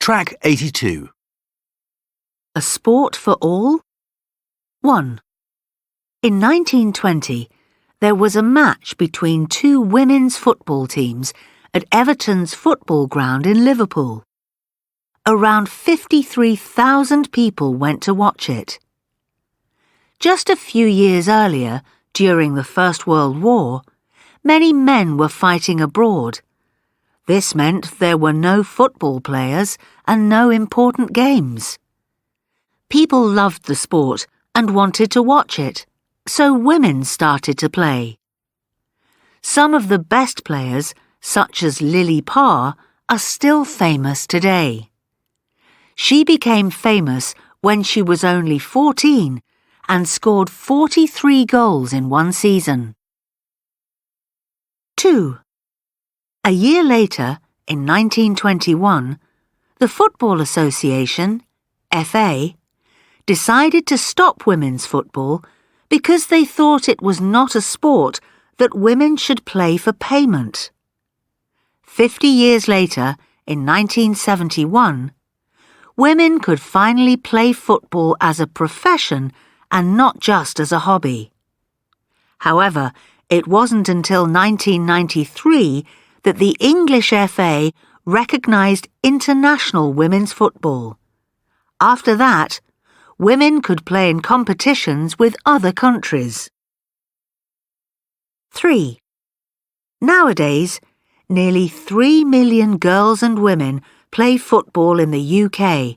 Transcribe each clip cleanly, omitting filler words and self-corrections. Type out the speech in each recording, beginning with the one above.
Track 82. A sport for all? 1. In 1920, there was a match between two women's football teams at Everton's football ground in Liverpool. Around 53,000 people went to watch it. Just a few years earlier, during the First World War, many men were fighting abroad. This meant there were no football players and no important games. People loved the sport and wanted to watch it, so women started to play. Some of the best players, such as Lily Parr, are still famous today. She became famous when she was only 14 and scored 43 goals in one season. 2. A year later, in 1921, the Football Association, FA, decided to stop women's football because they thought it was not a sport that women should play for payment. 50 years later, in 1971, women could finally play football as a profession and not just as a hobby. However, it wasn't until 1993 that the English FA recognised international women's football. After that, women could play in competitions with other countries. 3. Nowadays, nearly 3 million girls and women play football in the UK,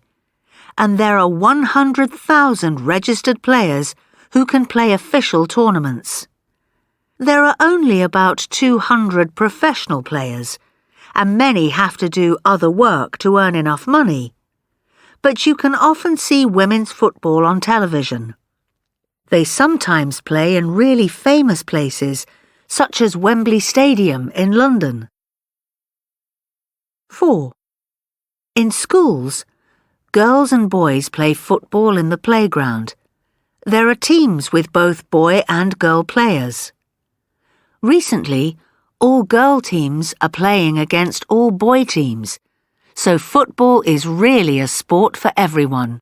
and there are 100,000 registered players who can play official tournaments. There are only about 200 professional players, and many have to do other work to earn enough money. But you can often see women's football on television. They sometimes play in really famous places, such as Wembley Stadium in London. 4. In schools, girls and boys play football in the playground. There are teams with both boy and girl players. Recently, all girl teams are playing against all boy teams, so football is really a sport for everyone.